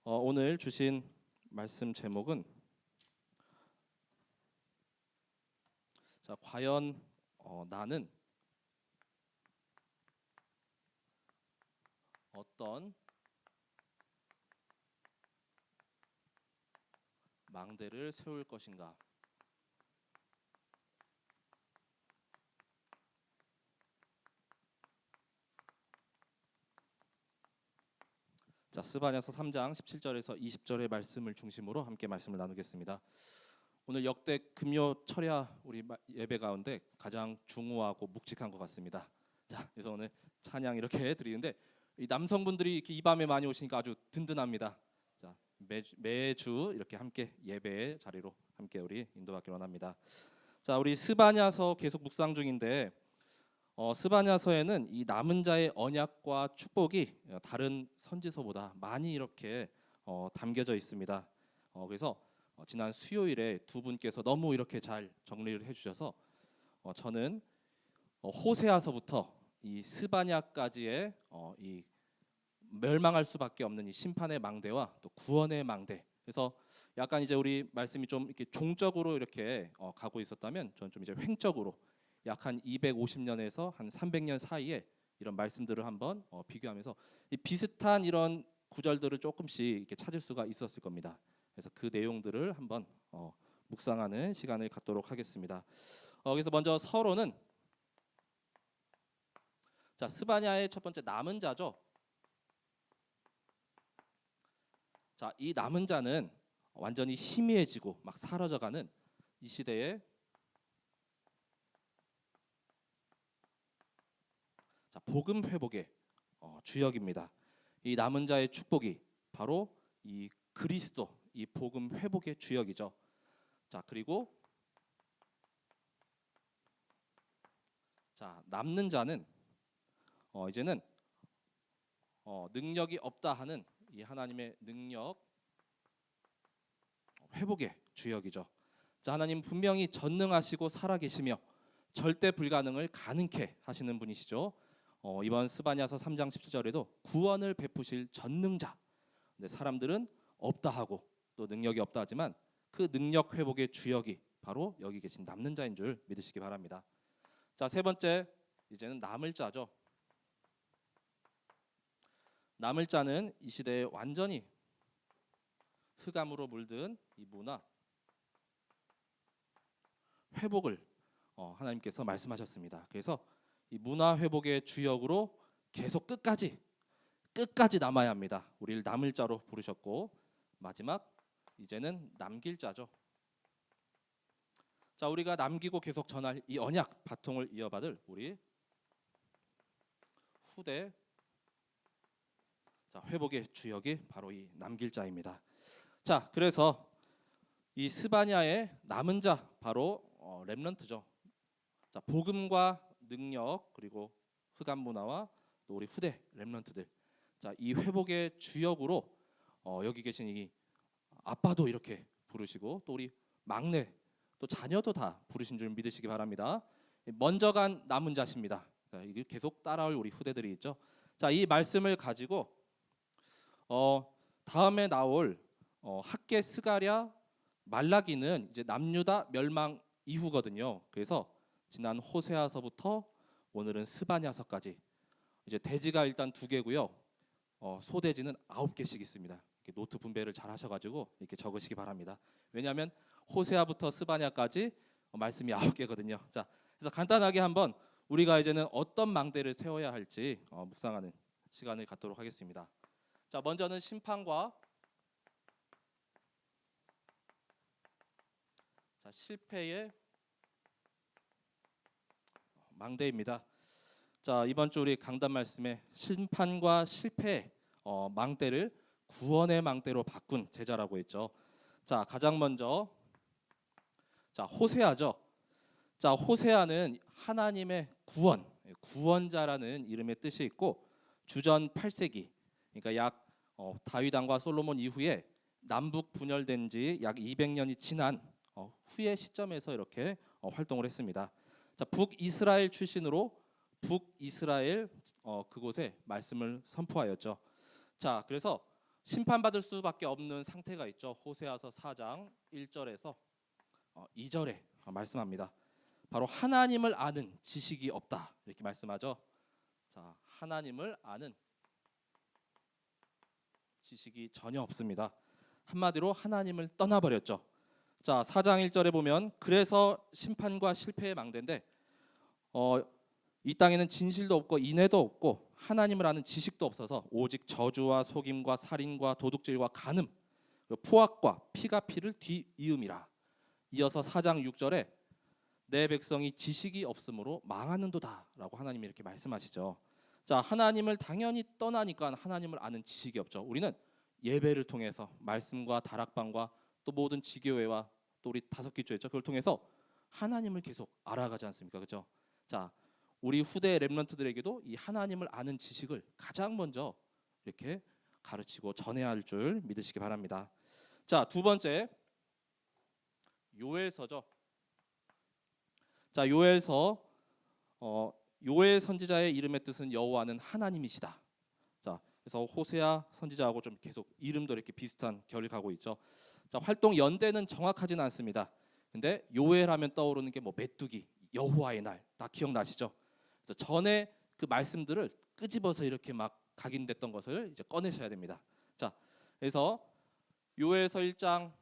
오늘 주신 말씀 제목은 과연 나는 어떤 망대를 세울 것인가? 스바냐서 3장 17절에서 20절의 말씀을 중심으로 함께 말씀을 나누겠습니다. 오늘 역대 금요 철야 우리 예배 가운데 가장 중후하고 묵직한 것 같습니다. 그래서 오늘 찬양 이렇게 드리는데 이 남성분들이 이렇게 이 밤에 많이 오시니까 아주 든든합니다. 매주 이렇게 함께 예배의 자리로 함께 우리 인도받기 원합니다. 우리 스바냐서 계속 묵상 중인데 스바냐서에는 이 남은 자의 언약과 축복이 다른 선지서보다 많이 이렇게 담겨져 있습니다. 그래서 지난 수요일에 두 분께서 너무 이렇게 잘 정리를 해주셔서 저는 호세아서부터 이 스바냐까지의 이 멸망할 수밖에 없는 이 심판의 망대와 또 구원의 망대. 그래서 약간 이제 우리 말씀이 좀 이렇게 종적으로 이렇게 가고 있었다면 저는 좀 이제 횡적으로 약 한 250년에서 한 300년 사이에 이런 말씀들을 한번 비교하면서 이 비슷한 이런 구절들을 조금씩 이렇게 찾을 수가 있었을 겁니다. 그래서 그 내용들을 한번 묵상하는 시간을 갖도록 하겠습니다. 그래서 먼저 서론은 스바냐의 첫 번째 남은 자죠. 이 남은 자는 완전히 희미해지고 막 사라져가는 이 시대의 복음 회복의 주역입니다. 이 남은 자의 축복이 바로 이 그리스도, 이 복음 회복의 주역이죠. 그리고 남는 자는 이제는 능력이 없다 하는 이 하나님의 능력 회복의 주역이죠. 하나님 분명히 전능하시고 살아계시며 절대 불가능을 가능케 하시는 분이시죠. 이번 스바냐서 3장 17절에도 구원을 베푸실 전능자. 근데 사람들은 없다 하고 또 능력이 없다 하지만 그 능력 회복의 주역이 바로 여기 계신 남는 자인 줄 믿으시기 바랍니다. 세 번째, 이제는 남을 자죠. 남을 자는 이 시대에 완전히 흑암으로 물든 이 문화 회복을 하나님께서 말씀하셨습니다. 그래서 이 문화 회복의 주역으로 계속 끝까지 남아야 합니다. 우리를 남을 자로 부르셨고 마지막 이제는 남길 자죠. 우리가 남기고 계속 전할 이 언약 바통을 이어받을 우리 후대 회복의 주역이 바로 이 남길 자입니다. 그래서 이 스바냐의 남은 자 바로 렘넌트죠. 복음과 능력 그리고 흑암 문화와 또 우리 후대 렘넌트들. 이 회복의 주역으로 여기 계신 이 아빠도 이렇게 부르시고 또 우리 막내 또 자녀도 다 부르신 줄 믿으시기 바랍니다. 먼저 간 남은 자십니다. 이게 계속 따라올 우리 후대들이 있죠. 이 말씀을 가지고 다음에 나올 학개 스가랴 말라기는 이제 남유다 멸망 이후거든요. 그래서 지난 호세아서부터 오늘은 스바냐서까지 이제 대지가 일단 2개고요. 소대지는 9개씩 있습니다. 이렇게 노트 분배를 잘 하셔가지고 이렇게 적으시기 바랍니다. 왜냐하면 호세아부터 스바냐까지 말씀이 9개거든요. 그래서 간단하게 한번 우리가 이제는 어떤 망대를 세워야 할지 묵상하는 시간을 갖도록 하겠습니다. 먼저는 심판과 실패의 망대입니다. 이번 주 우리 강단 말씀에 심판과 실패의 망대를 구원의 망대로 바꾼 제자라고 했죠. 가장 먼저 호세아죠. 호세아는 하나님의 구원자라는 이름의 뜻이 있고 주전 8세기 그러니까 약 다윗 왕과 솔로몬 이후에 남북 분열된 지 약 200년이 지난 후의 시점에서 이렇게 활동을 했습니다. 북이스라엘 출신으로 북이스라엘 그곳에 말씀을 선포하였죠. 그래서 심판받을 수밖에 없는 상태가 있죠. 호세아서 4장 1절에서 2절에 말씀합니다. 바로 하나님을 아는 지식이 없다 이렇게 말씀하죠. 자, 하나님을 아는 지식이 전혀 없습니다. 한마디로 하나님을 떠나버렸죠. 자, 4장 1절에 보면 그래서 심판과 실패의 망대인데 이 땅에는 진실도 없고 인애도 없고 하나님을 아는 지식도 없어서 오직 저주와 속임과 살인과 도둑질과 간음, 포악과 피가 피를 뒤이음이라. 이어서 4장 6절에 내 백성이 지식이 없으므로 망하는도다라고 하나님이 이렇게 말씀하시죠. 자, 하나님을 당연히 떠나니까 하나님을 아는 지식이 없죠. 우리는 예배를 통해서 말씀과 다락방과 또 모든 지교회와 또 우리 다섯 기초였죠. 그걸 통해서 하나님을 계속 알아가지 않습니까? 그렇죠? 자, 우리 후대 렘넌트들에게도 이 하나님을 아는 지식을 가장 먼저 이렇게 가르치고 전해야 할 줄 믿으시기 바랍니다. 자, 두 번째 요엘서죠. 자, 요엘서 요엘 선지자의 이름의 뜻은 여호와는 하나님이시다. 자, 그래서 호세아 선지자하고 좀 계속 이름도 이렇게 비슷한 결을 가고 있죠. 자, 활동 연대는 정확하지는 않습니다. 근데 요엘하면 떠오르는 게 뭐 메뚜기, 여호와의 날 다 기억나시죠? 그래서 전에 그 말씀들을 끄집어서 이렇게 막 각인됐던 것을 이제 꺼내셔야 됩니다. 자, 그래서 요엘서 1장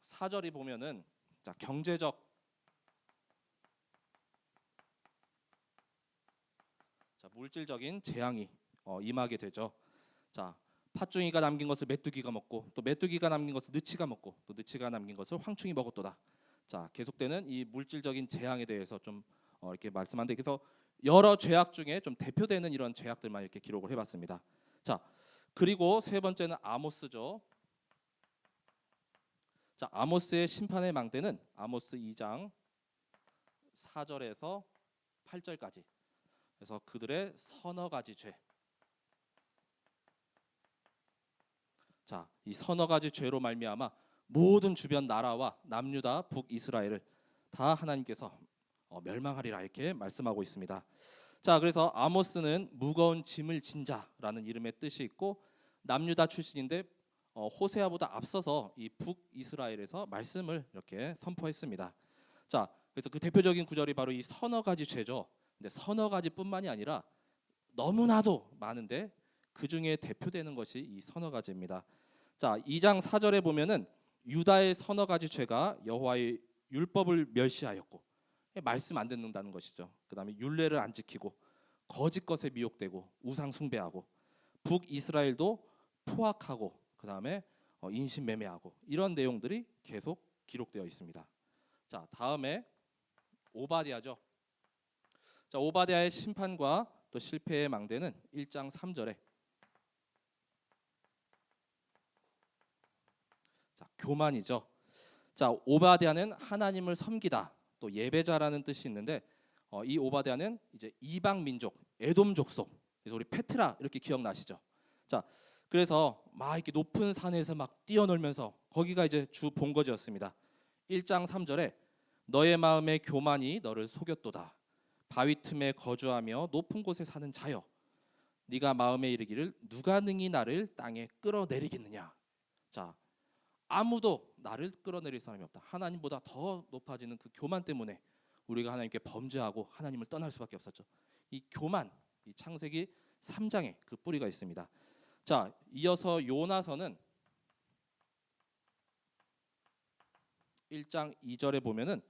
4절이 보면은 자, 경제적 물질적인 재앙이 임하게 되죠. 자, 팥중이가 남긴 것을 메뚜기가 먹고 또 메뚜기가 남긴 것을 느치가 먹고 또 느치가 남긴 것을 황충이 먹었도다. 자, 계속되는 이 물질적인 재앙에 대해서 좀 이렇게 말씀하는데 그래서 여러 죄악 중에 좀 대표되는 이런 죄악들만 이렇게 기록을 해봤습니다. 자, 그리고 세 번째는 아모스죠. 자, 아모스의 심판의 망대는 아모스 2장 4절에서 8절까지. 그래서 그들의 서너 가지 죄. 자, 이 서너 가지 죄로 말미암아 모든 주변 나라와 남유다 북이스라엘을 다 하나님께서 멸망하리라 이렇게 말씀하고 있습니다. 자, 그래서 아모스는 무거운 짐을 진 자라는 이름의 뜻이 있고 남유다 출신인데 호세아보다 앞서서 이 북이스라엘에서 말씀을 이렇게 선포했습니다. 자, 그래서 그 대표적인 구절이 바로 이 서너 가지 죄죠. 근데 서너 가지뿐만이 아니라 너무나도 많은데 그 중에 대표되는 것이 이 서너 가지입니다. 자, 2장 4절에 보면은 유다의 서너 가지 죄가 여호와의 율법을 멸시하였고 말씀 안 듣는다는 것이죠. 그다음에 율례를 안 지키고 거짓 것에 미혹되고 우상 숭배하고 북이스라엘도 포악하고 그다음에 인신매매하고 이런 내용들이 계속 기록되어 있습니다. 자, 다음에 오바댜죠. 자, 오바댜의 심판과 또 실패의 망대는 1장 3절에 자, 교만이죠. 자, 오바댜는 하나님을 섬기다 또 예배자라는 뜻이 있는데 이 오바댜는 이제 이방 민족 에돔 족속. 그래서 우리 페트라 이렇게 기억나시죠? 자, 그래서 막 이렇게 높은 산에서 막 뛰어놀면서 거기가 이제 주 본거지였습니다. 1장 3절에 너의 마음의 교만이 너를 속였도다. 바위 틈에 거주하며 높은 곳에 사는 자여, 네가 마음에 이르기를 누가 능히 나를 땅에 끌어내리겠느냐. 자, 아무도 나를 끌어내릴 사람이 없다. 하나님보다 더 높아지는 그 교만 때문에 우리가 하나님께 범죄하고 하나님을 떠날 수밖에 없었죠. 이 교만, 이 창세기 3장에 그 뿌리가 있습니다. 자, 이어서 요나서는 1장 2절에 보면은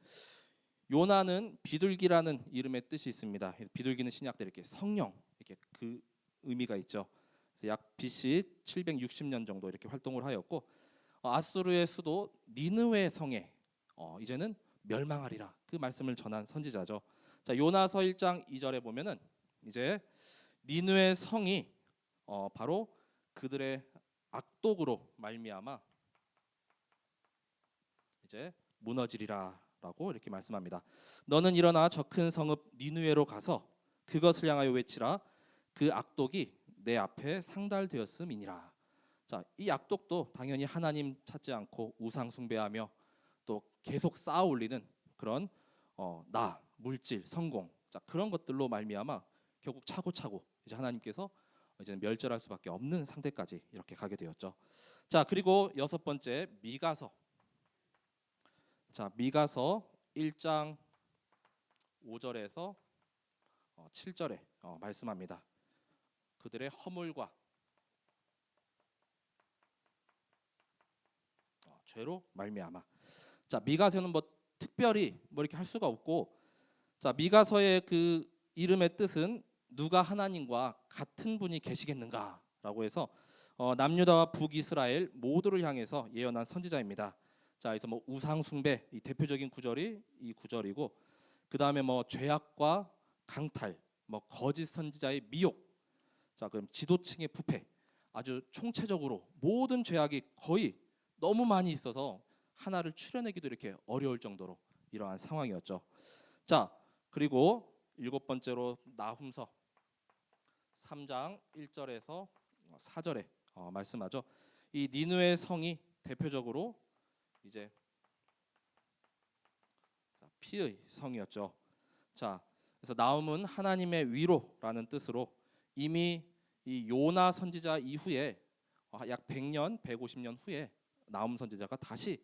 요나는 비둘기라는 이름의 뜻이 있습니다. 비둘기는 신약때 이렇게 성령 이렇게 그 의미가 있죠. 그래서 약 BC 760년 정도 이렇게 활동을 하였고 아수르의 수도 니느웨 성에 이제는 멸망하리라 그 말씀을 전한 선지자죠. 자, 요나서 1장 2절에 보면은 이제 니느웨 성이 바로 그들의 악독으로 말미암아 이제 무너지리라라고 이렇게 말씀합니다. 너는 일어나 저 큰 성읍 니느웨로 가서 그것을 향하여 외치라. 그 악독이 내 앞에 상달되었음이니라. 자, 이 악독도 당연히 하나님 찾지 않고 우상 숭배하며 또 계속 쌓아 올리는 그런 물질, 성공, 자, 그런 것들로 말미암아 결국 차고차고 이제 하나님께서 이제는 멸절할 수밖에 없는 상태까지 이렇게 가게 되었죠. 자, 그리고 여섯 번째 미가서. 자, 미가서 1장 5절에서 7절에 말씀합니다. 그들의 허물과 죄로 말미암아. 자, 미가서는 뭐 특별히 뭐 이렇게 할 수가 없고, 자, 미가서의 그 이름의 뜻은 누가 하나님과 같은 분이 계시겠는가라고 해서 남유다와 북이스라엘 모두를 향해서 예언한 선지자입니다. 자, 그래서 뭐 우상 숭배 이 대표적인 구절이 이 구절이고, 그 다음에 뭐 죄악과 강탈, 뭐 거짓 선지자의 미혹, 자, 그럼 지도층의 부패, 아주 총체적으로 모든 죄악이 거의 너무 많이 있어서 하나를 추려내기도 이렇게 어려울 정도로 이러한 상황이었죠. 자, 그리고 일곱 번째로 나훔서 3장 1절에서 4절에 말씀하죠. 이 니느웨 성이 대표적으로 이제 피의 성이었죠. 자, 그래서 나훔은 하나님의 위로라는 뜻으로 이미 이 요나 선지자 이후에 약 100년, 150년 후에 나훔 선지자가 다시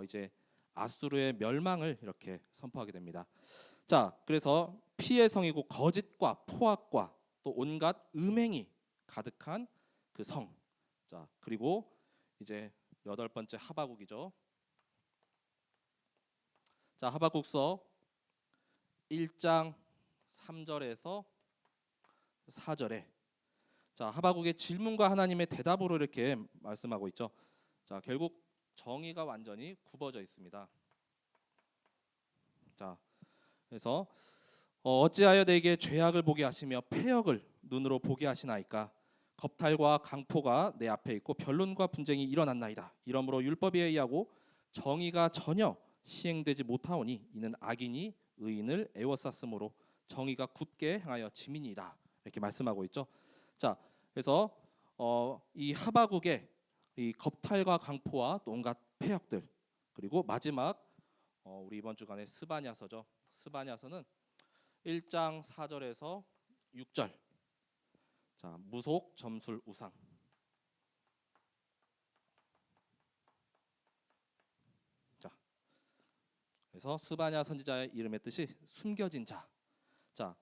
이제 아수르의 멸망을 이렇게 선포하게 됩니다. 자, 그래서 피의 성이고 거짓과 포악과 또 온갖 음행이 가득한 그 성. 자, 그리고 이제 여덟 번째 하바국이죠. 자, 하바국서 1장 3절에서 4절에 자, 하바국의 질문과 하나님의 대답으로 이렇게 말씀하고 있죠. 자, 결국 정의가 완전히 굽어져 있습니다. 자, 그래서 어찌하여 내게 죄악을 보게 하시며 패역을 눈으로 보게 하시나이까. 겁탈과 강포가 내 앞에 있고 변론과 분쟁이 일어났나이다. 이러므로 율법에 의하고 정의가 전혀 시행되지 못하오니 이는 악인이 의인을 애워쌌으므로 정의가 굳게 행하여 지민이다. 이렇게 말씀하고 있죠. 자, 그래서 이 하바국의 이 겁탈과 강포와 또 온갖 패역들, 그리고 마지막 우리 이번 주간의 스바냐서죠. 스바냐서는 1장 4절에서 6절. 자, 무속 점술 우상. 자, 그래서 스바냐 선지자의 이름의 뜻이 숨겨진 자. 자,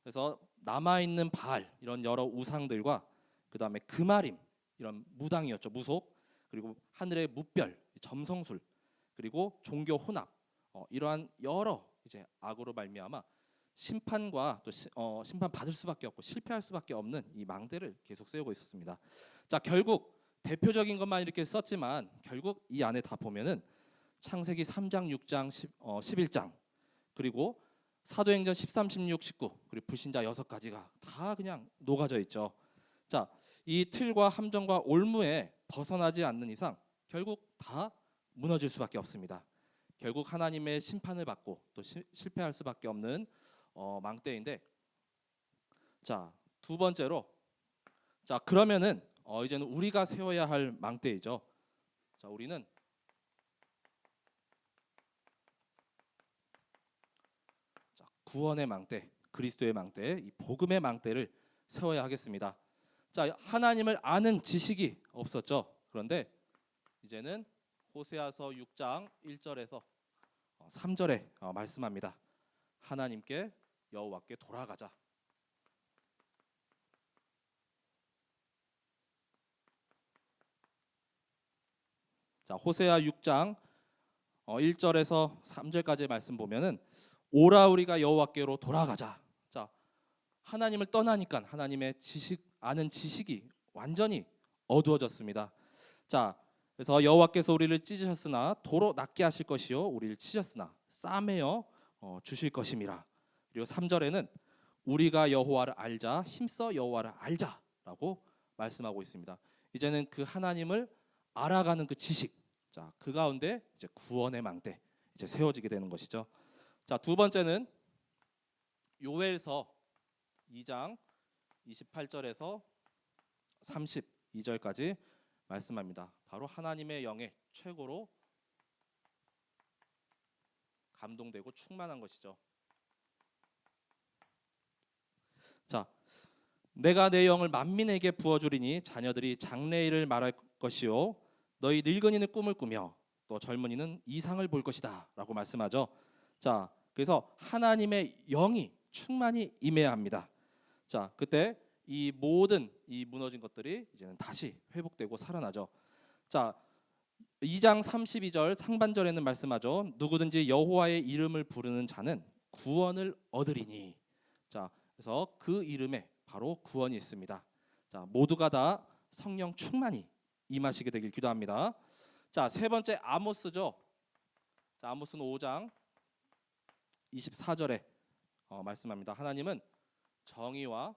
그래서 남아 있는 바알 이런 여러 우상들과 그 다음에 금아림 이런 무당이었죠. 무속, 그리고 하늘의 무별 점성술, 그리고 종교 혼합 이러한 여러 이제 악으로 말미암아 심판과 또 심판 받을 수밖에 없고 실패할 수밖에 없는 이 망대를 계속 세우고 있었습니다. 자, 결국 대표적인 것만 이렇게 썼지만 결국 이 안에 다 보면은 창세기 3장, 6장, 11장, 그리고 사도행전 13, 16, 19, 그리고 불신자 6가지가 다 그냥 녹아져 있죠. 자, 이 틀과 함정과 올무에 벗어나지 않는 이상 결국 다 무너질 수밖에 없습니다. 결국 하나님의 심판을 받고 또 실패할 수밖에 없는 망대인데, 자, 두 번째로, 자, 그러면은 이제는 우리가 세워야 할 망대이죠. 자, 우리는 자, 구원의 망대, 그리스도의 망대, 이 복음의 망대를 세워야 하겠습니다. 자, 하나님을 아는 지식이 없었죠. 그런데 이제는 호세아서 6장 1절에서 3절에 말씀합니다. 하나님께 여호와께 돌아가자. 자, 호세아 6장 1절에서 3절까지의 말씀 보면은 오라 우리가 여호와께로 돌아가자. 자, 하나님을 떠나니까 하나님의 아는 지식이 완전히 어두워졌습니다. 자, 그래서 여호와께서 우리를 찢으셨으나 도로 낫게 하실 것이요 우리를 치셨으나 싸매어 주실 것임이라. 그리고 3절에는 우리가 여호와를 알자 힘써 여호와를 알자라고 말씀하고 있습니다. 이제는 그 하나님을 알아가는 그 지식, 자, 그 가운데 이제 구원의 망대 이제 세워지게 되는 것이죠. 자, 두 번째는 요엘서 2장 28절에서 32절까지 말씀합니다. 바로 하나님의 영에 최고로 감동되고 충만한 것이죠. 자, 내가 내 영을 만민에게 부어주리니 자녀들이 장래일을 말할 것이요 너희 늙은이는 꿈을 꾸며 또 젊은이는 이상을 볼 것이다 라고 말씀하죠. 자, 그래서 하나님의 영이 충만히 임해야 합니다. 자, 그때 이 모든 이 무너진 것들이 이제는 다시 회복되고 살아나죠. 자, 2장 32절 상반절에는 말씀하죠. 누구든지 여호와의 이름을 부르는 자는 구원을 얻으리니. 자, 그래서 그 이름에 바로 구원이 있습니다. 자, 모두가 다 성령 충만히 임하시게 되길 기도합니다. 자, 세 번째 아모스죠. 자, 아모스는 5장 24절에 말씀합니다. 하나님은 정의와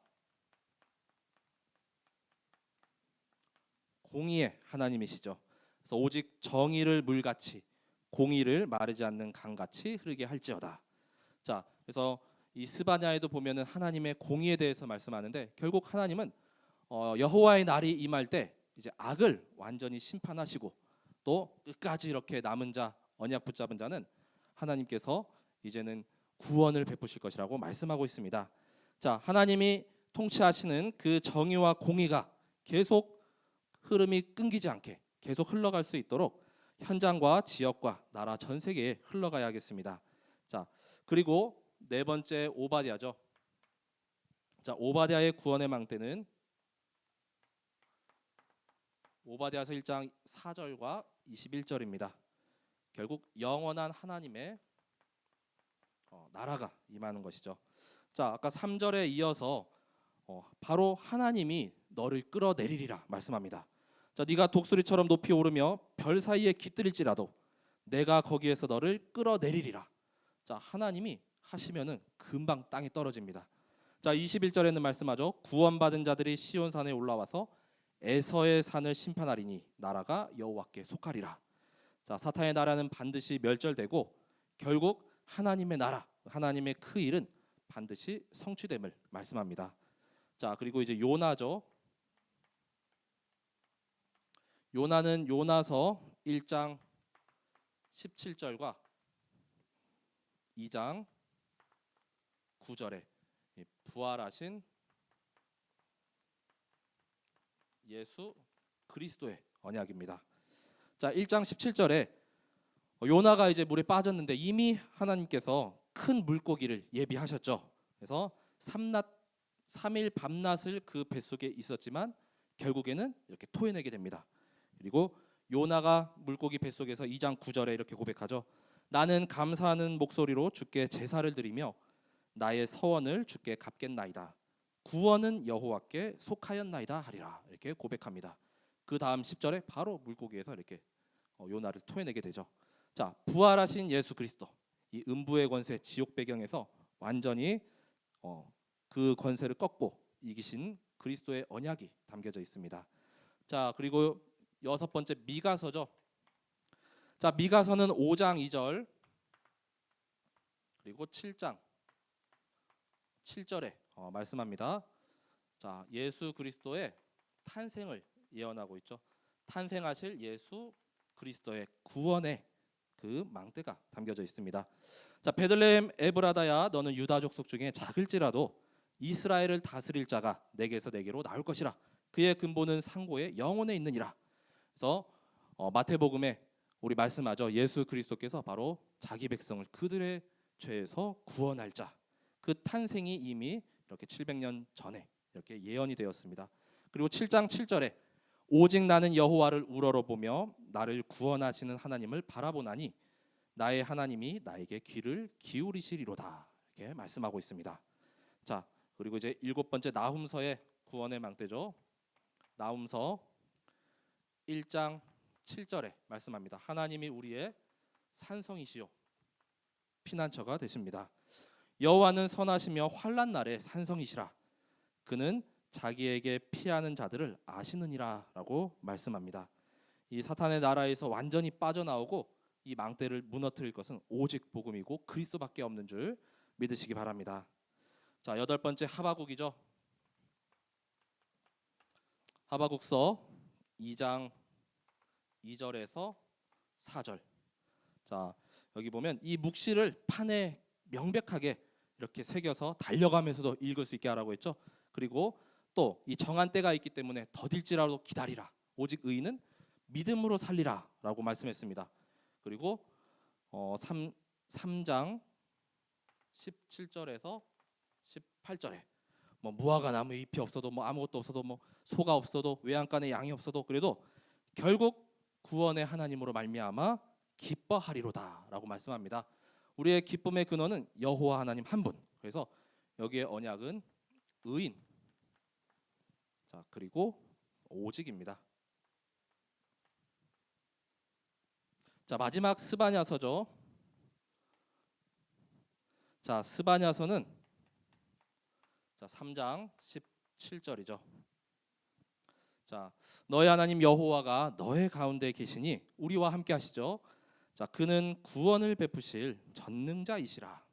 공의의 하나님이시죠. 그래서 오직 정의를 물같이 공의를 마르지 않는 강같이 흐르게 할지어다. 자, 그래서 이 스바냐에도 보면은 하나님의 공의에 대해서 말씀하는데 결국 하나님은 여호와의 날이 임할 때 이제 악을 완전히 심판하시고 또 끝까지 이렇게 남은 자 언약 붙잡은 자는 하나님께서 이제는 구원을 베푸실 것이라고 말씀하고 있습니다. 자, 하나님이 통치하시는 그 정의와 공의가 계속 흐름이 끊기지 않게 계속 흘러갈 수 있도록 현장과 지역과 나라 전 세계에 흘러가야겠습니다. 자, 그리고 네 번째 오바댜죠. 자, 오바댜의 구원의 망대는 오바댜서 1장 4절과 21절입니다. 결국 영원한 하나님의 나라가 임하는 것이죠. 자, 아까 3절에 이어서 바로 하나님이 너를 끌어내리리라 말씀합니다. 자, 네가 독수리처럼 높이 오르며 별 사이에 깃들일지라도 내가 거기에서 너를 끌어내리리라. 자, 하나님이 하시면은 금방 땅에 떨어집니다. 자, 21절에는 말씀하죠. 구원받은 자들이 시온산에 올라와서 에서의 산을 심판하리니 나라가 여호와께 속하리라. 자, 사탄의 나라는 반드시 멸절되고 결국 하나님의 나라, 하나님의 그 일은 반드시 성취됨을 말씀합니다. 자, 그리고 이제 요나죠. 요나는 요나서 1장 17절과 2장 9절에 부활하신 예수 그리스도의 언약입니다. 자, 1장 17절에 요나가 이제 물에 빠졌는데 이미 하나님께서 큰 물고기를 예비하셨죠. 그래서 3일 밤낮을 그 뱃속에 있었지만 결국에는 이렇게 토해내게 됩니다. 그리고 요나가 물고기 뱃속에서 2장 9절에 이렇게 고백하죠. 나는 감사하는 목소리로 주께 제사를 드리며 나의 서원을 주께 갚겠나이다. 구원은 여호와께 속하였나이다 하리라. 이렇게 고백합니다. 그 다음 10절에 바로 물고기에서 이렇게 요나를 토해내게 되죠. 자, 부활하신 예수 그리스도, 이 음부의 권세, 지옥 배경에서 완전히 그 권세를 꺾고 이기신 그리스도의 언약이 담겨져 있습니다. 자, 그리고 여섯 번째 미가서죠. 자, 미가서는 5장 2절 그리고 7장 7절에 말씀합니다. 자, 예수 그리스도의 탄생을 예언하고 있죠. 탄생하실 예수 그리스도의 구원의 그 망대가 담겨져 있습니다. 자, 베들레헴 에브라다야 너는 유다 족속 중에 작을지라도 이스라엘을 다스릴 자가 내게서 내게로 나올 것이라. 그의 근본은 상고에 영원에 있느니라. 그래서 마태복음에 우리 말씀하죠. 예수 그리스도께서 바로 자기 백성을 그들의 죄에서 구원할 자. 그 탄생이 이미 이렇게 700년 전에 이렇게 예언이 되었습니다. 그리고 7장 7절에 오직 나는 여호와를 우러러보며 나를 구원하시는 하나님을 바라보나니 나의 하나님이 나에게 귀를 기울이시리로다. 이렇게 말씀하고 있습니다. 자, 그리고 이제 일곱 번째 나훔서의 구원의 망대죠. 나훔서 1장 7절에 말씀합니다. 하나님이 우리의 산성이시요 피난처가 되십니다. 여호와는 선하시며 환난 날에 산성이시라. 그는 자기에게 피하는 자들을 아시느니라라고 말씀합니다. 이 사탄의 나라에서 완전히 빠져나오고 이 망대를 무너뜨릴 것은 오직 복음이고 그리스도밖에 없는 줄 믿으시기 바랍니다. 자, 여덟 번째 하바국이죠. 하바국서 2장 2절에서 4절. 자, 여기 보면 이 묵시를 판에 명백하게 이렇게 새겨서 달려가면서도 읽을 수 있게 하라고 했죠. 그리고 또 이 정한 때가 있기 때문에 더딜지라도 기다리라. 오직 의인은 믿음으로 살리라라고 말씀했습니다. 그리고 3장 17절에서 18절에 뭐 무화과 나무 잎이 없어도 뭐 아무것도 없어도 뭐 소가 없어도 외양간에 양이 없어도 그래도 결국 구원의 하나님으로 말미암아 기뻐하리로다라고 말씀합니다. 우리의 기쁨의 근원은 여호와 하나님 한 분. 그래서 여기에 언약은 의인, 자 그리고 오직입니다. 자 마지막 스바냐서죠. 자 스바냐서는 자 3장 17절이죠. 자 너의 하나님 여호와가 너의 가운데 계시니 우리와 함께 하시죠. 자 그는 구원을 베푸실 전능자이시라.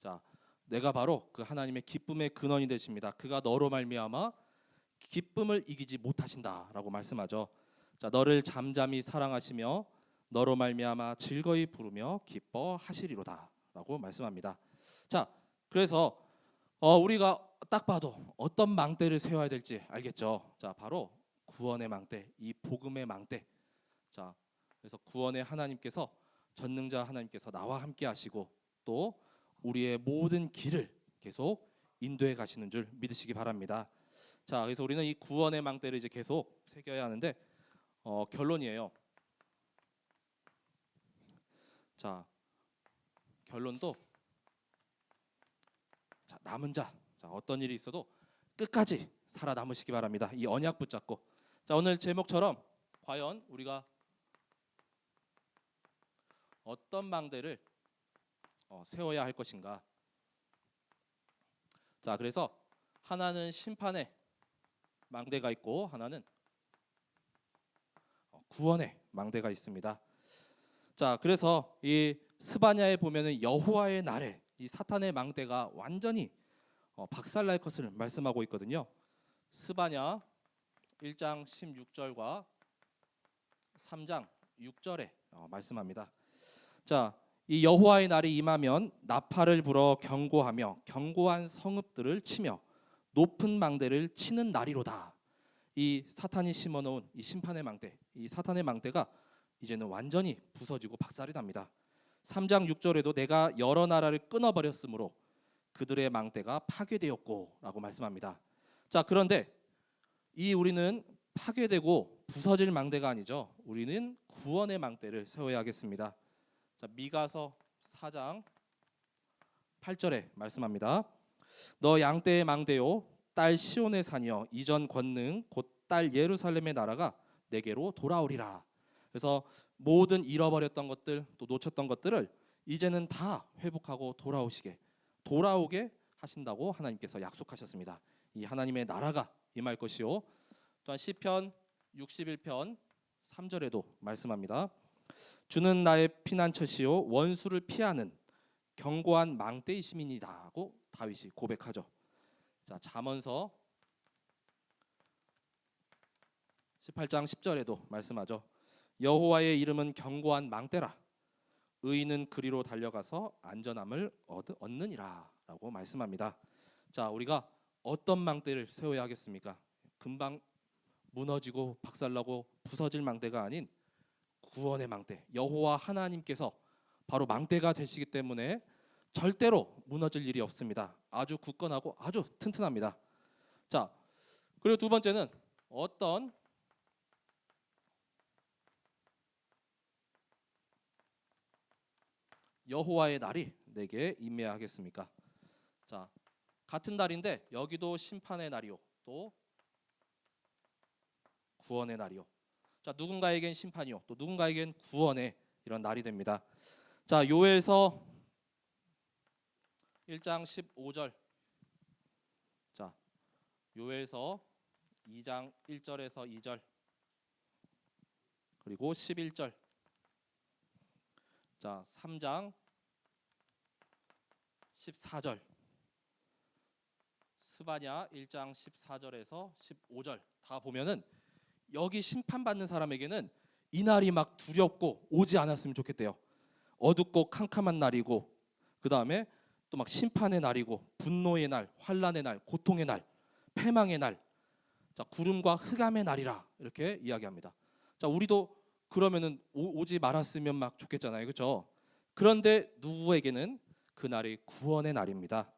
자 내가 바로 그 하나님의 기쁨의 근원이 되십니다. 그가 너로 말미암아 기쁨을 이기지 못하신다라고 말씀하죠. 자 너를 잠잠히 사랑하시며 너로 말미암아 즐거이 부르며 기뻐하시리로다라고 말씀합니다. 자 그래서 우리가 딱 봐도 어떤 망대를 세워야 될지 알겠죠. 자 바로 구원의 망대, 이 복음의 망대. 자 그래서 구원의 하나님께서 전능자 하나님께서 나와 함께 하시고 또 우리의 모든 길을 계속 인도해 가시는 줄 믿으시기 바랍니다. 자 그래서 우리는 이 구원의 망대를 이제 계속 새겨야 하는데 결론이에요. 자 결론도 자 남은 자 어떤 일이 있어도 끝까지 살아남으시기 바랍니다. 이 언약 붙잡고. 자 오늘 제목처럼 과연 우리가 어떤 망대를 세워야 할 것인가. 자 그래서 하나는 심판의 망대가 있고 하나는 구원의 망대가 있습니다. 자 그래서 이 스바냐에 보면은 여호와의 날에 이 사탄의 망대가 완전히 박살날 것을 말씀하고 있거든요. 스바냐 1장 16절과 3장 6절에 말씀합니다. 자, 이 여호와의 날이 임하면 나팔을 불어 경고하며 견고한 성읍들을 치며 높은 망대를 치는 날이로다. 이 사탄이 심어놓은 이 심판의 망대, 이 사탄의 망대가 이제는 완전히 부서지고 박살이 납니다. 3장 6절에도 내가 여러 나라를 끊어버렸으므로 그들의 망대가 파괴되었고 라고 말씀합니다. 자 그런데 이 우리는 파괴되고 부서질 망대가 아니죠. 우리는 구원의 망대를 세워야 하겠습니다. 자 미가서 4장 8절에 말씀합니다. 너 양떼의 망대요 딸 시온의 산이여 이전 권능 곧 딸 예루살렘의 나라가 내게로 돌아오리라. 그래서 모든 잃어버렸던 것들 또 놓쳤던 것들을 이제는 다 회복하고 돌아오게 하신다고 하나님께서 약속하셨습니다. 이 하나님의 나라가 임할 것이요. 또한 시편 61편 3절에도 말씀합니다. 주는 나의 피난처시요 원수를 피하는 견고한 망대이심이니다고 다윗이 고백하죠. 자 잠언서 18장 10절에도 말씀하죠. 여호와의 이름은 견고한 망대라 의인은 그리로 달려가서 안전함을 얻느니라라고 말씀합니다. 자 우리가 어떤 망대를 세워야 하겠습니까? 금방 무너지고 박살나고 부서질 망대가 아닌 구원의 망대, 여호와 하나님께서 바로 망대가 되시기 때문에 절대로 무너질 일이 없습니다. 아주 굳건하고 아주 튼튼합니다. 자 그리고 두 번째는 어떤 여호와의 날이 내게 임해야 하겠습니까? 자 같은 날인데 여기도 심판의 날이요 또 구원의 날이요. 자 누군가에겐 심판이요 또 누군가에겐 구원의 이런 날이 됩니다. 자 요엘서 1장 15절. 자 요엘서 2장 1절에서 2절 그리고 11절. 자 3장 14절. 스바냐 1장 14절에서 15절 다 보면은 여기 심판받는 사람에게는 이 날이 막 두렵고 오지 않았으면 좋겠대요. 어둡고 캄캄한 날이고 그 다음에 또 막 심판의 날이고 분노의 날, 환란의 날, 고통의 날, 패망의 날, 자 구름과 흑암의 날이라 이렇게 이야기합니다. 자 우리도 그러면은 오지 말았으면 막 좋겠잖아요, 그렇죠? 그런데 누구에게는 그날이 구원의 날입니다.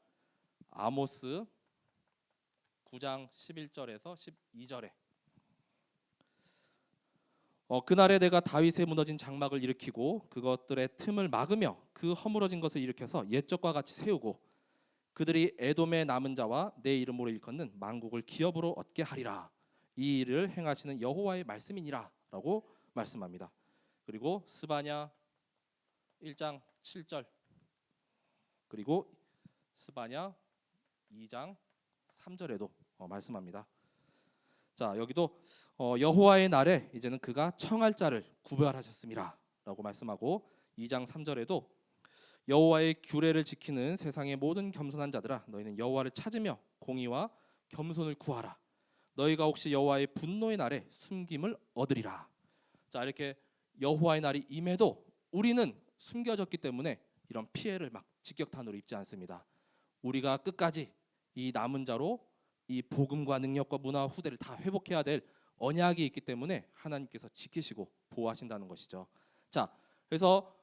아모스 9장 11절에서 12절에 그날에 내가 다윗의 무너진 장막을 일으키고 그것들의 틈을 막으며 그 허물어진 것을 일으켜서 옛적과 같이 세우고 그들이 에돔의 남은 자와 내 이름으로 일컫는 만국을 기업으로 얻게 하리라. 이 일을 행하시는 여호와의 말씀이니라라고 말씀합니다. 그리고 스바냐 1장 7절 그리고 스바냐 2장 3절에도 말씀합니다. 자 여기도 여호와의 날에 이제는 그가 청할 자를 구별하셨음이라라고 말씀하고 2장 3절에도 여호와의 규례를 지키는 세상의 모든 겸손한 자들아 너희는 여호와를 찾으며 공의와 겸손을 구하라. 너희가 혹시 여호와의 분노의 날에 숨김을 얻으리라. 자 이렇게 여호와의 날이 임해도 우리는 숨겨졌기 때문에 이런 피해를 막 직격탄으로 입지 않습니다. 우리가 끝까지 이 남은 자로 이 복음과 능력과 문화와 후대를 다 회복해야 될 언약이 있기 때문에 하나님께서 지키시고 보호하신다는 것이죠. 자, 그래서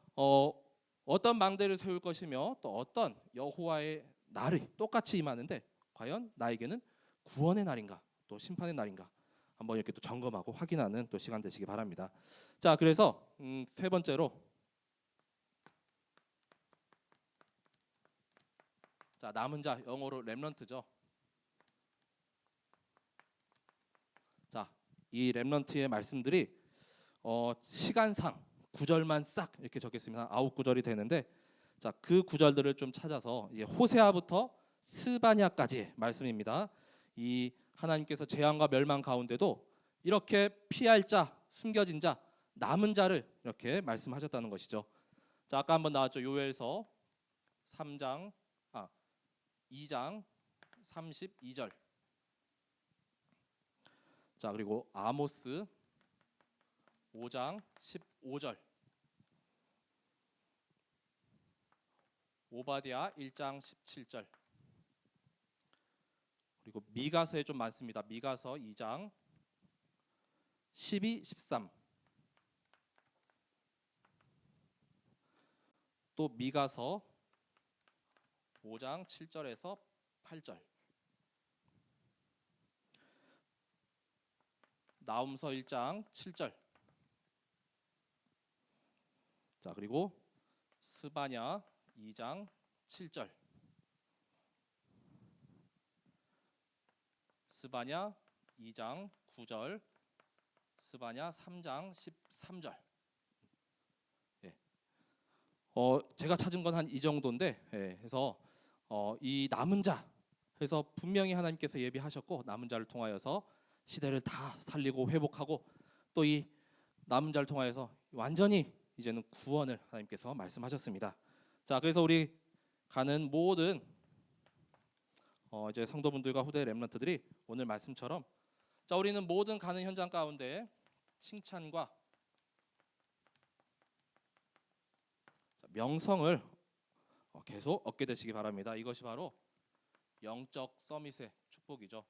어떤 망대를 세울 것이며 또 어떤 여호와의 날이 똑같이 임하는데 과연 나에게는 구원의 날인가 또 심판의 날인가 한번 이렇게 또 점검하고 확인하는 또 시간 되시기 바랍니다. 자, 그래서 세 번째로 자 남은 자 영어로 렘넌트죠. 자, 이 렘넌트의 말씀들이 시간상 구절만 싹 이렇게 적겠습니다. 9구절이 되는데 자, 그 구절들을 좀 찾아서 이제 호세아부터 스바냐까지의 말씀입니다. 이 하나님께서 재앙과 멸망 가운데도 이렇게 피할 자, 숨겨진 자, 남은 자를 이렇게 말씀하셨다는 것이죠. 자, 아까 한번 나왔죠. 요엘서 2장 32절. 자, 그리고 아모스 5장 15절. 오바댜 1장 17절. 그리고 미가서에 좀 많습니다. 미가서 2장 12, 13. 또 미가서 5장 7절에서 8절. 나훔서 1장 7절. 자, 그리고 스바냐 2장 7절. 스바냐 2장 9절. 스바냐 3장 13절. 예. 제가 찾은 건 한 이 정도인데, 예, 해서 이 남은 자, 해서 분명히 하나님께서 예비하셨고 남은 자를 통하여서 시대를 다 살리고 회복하고 또 이 남은 자를 통하여서 완전히 이제는 구원을 하나님께서 말씀하셨습니다. 자, 그래서 우리 가는 모든 이제 성도분들과 후대 렘넌트들이 오늘 말씀처럼 자 우리는 모든 가는 현장 가운데 칭찬과 명성을 계속 얻게 되시기 바랍니다. 이것이 바로 영적 서밋의 축복이죠.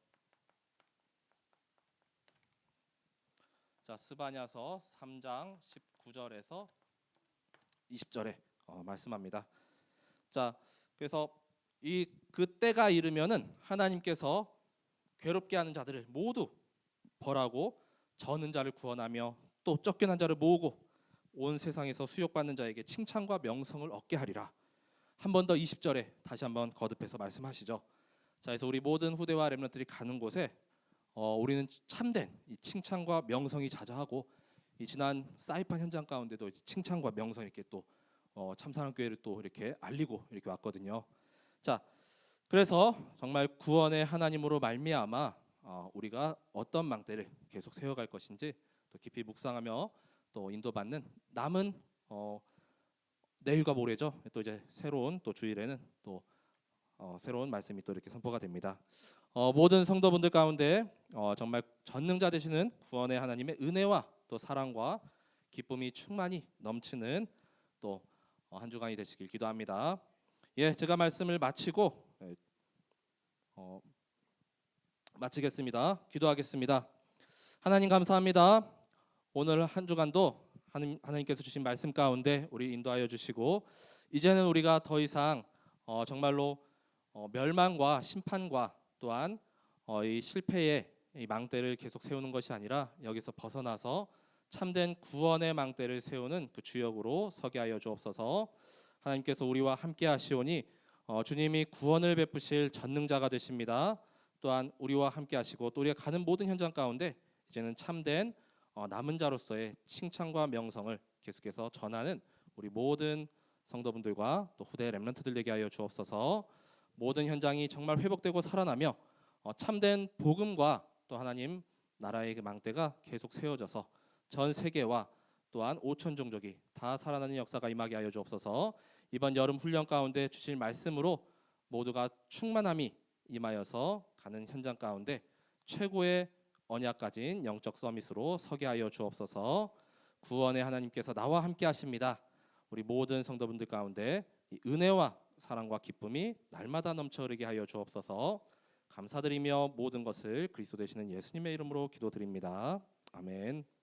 자, 스바냐서 3장 19절에서 20절에 말씀합니다. 자, 그래서 이 그때가 이르면은 하나님께서 괴롭게 하는 자들을 모두 벌하고 저는 자를 구원하며 또 쫓겨난 자를 모으고 온 세상에서 수욕받는 자에게 칭찬과 명성을 얻게 하리라. 한 번 더 20절에 다시 한번 거듭해서 말씀하시죠. 자, 그래서 우리 모든 후대와 렘넌트들이 가는 곳에 우리는 참된 이 칭찬과 명성이 자자하고 이 지난 사이판 현장 가운데도 칭찬과 명성 이렇게 또 참사랑교회를 또 이렇게 알리고 이렇게 왔거든요. 자, 그래서 정말 구원의 하나님으로 말미암아 우리가 어떤 망대를 계속 세워갈 것인지 또 깊이 묵상하며 또 인도받는 남은 내일과 모레죠. 또 이제 새로운 또 주일에는 또 새로운 말씀이 또 이렇게 선포가 됩니다. 모든 성도분들 가운데 정말 전능자 되시는 구원의 하나님의 은혜와 또 사랑과 기쁨이 충만히 넘치는 또 한 주간이 되시길 기도합니다. 예, 제가 말씀을 마치고 마치겠습니다. 기도하겠습니다. 하나님 감사합니다. 오늘 한 주간도 하나님께서 주신 말씀 가운데 우리 인도하여 주시고 이제는 우리가 더 이상 정말로 멸망과 심판과 또한 이 실패의 이 망대를 계속 세우는 것이 아니라 여기서 벗어나서 참된 구원의 망대를 세우는 그 주역으로 서게 하여 주옵소서. 하나님께서 우리와 함께 하시오니 주님이 구원을 베푸실 전능자가 되십니다. 또한 우리와 함께 하시고 또 우리가 가는 모든 현장 가운데 이제는 참된 남은 자로서의 칭찬과 명성을 계속해서 전하는 우리 모든 성도분들과 또 후대 렘넌트들 되게 하여 주옵소서. 모든 현장이 정말 회복되고 살아나며 참된 복음과 또 하나님 나라의 그 망대가 계속 세워져서 전 세계와 또한 5천 종족이 다 살아나는 역사가 임하게 하여 주옵소서. 이번 여름 훈련 가운데 주실 말씀으로 모두가 충만함이 임하여서 가는 현장 가운데 최고의 언약 가진 영적 서밋으로 서게 하여 주옵소서. 구원의 하나님께서 나와 함께 하십니다. 우리 모든 성도분들 가운데 이 은혜와 사랑과 기쁨이 날마다 넘쳐 흐르게 하여 주옵소서. 감사드리며 모든 것을 그리스도 되시는 예수님의 이름으로 기도드립니다. 아멘.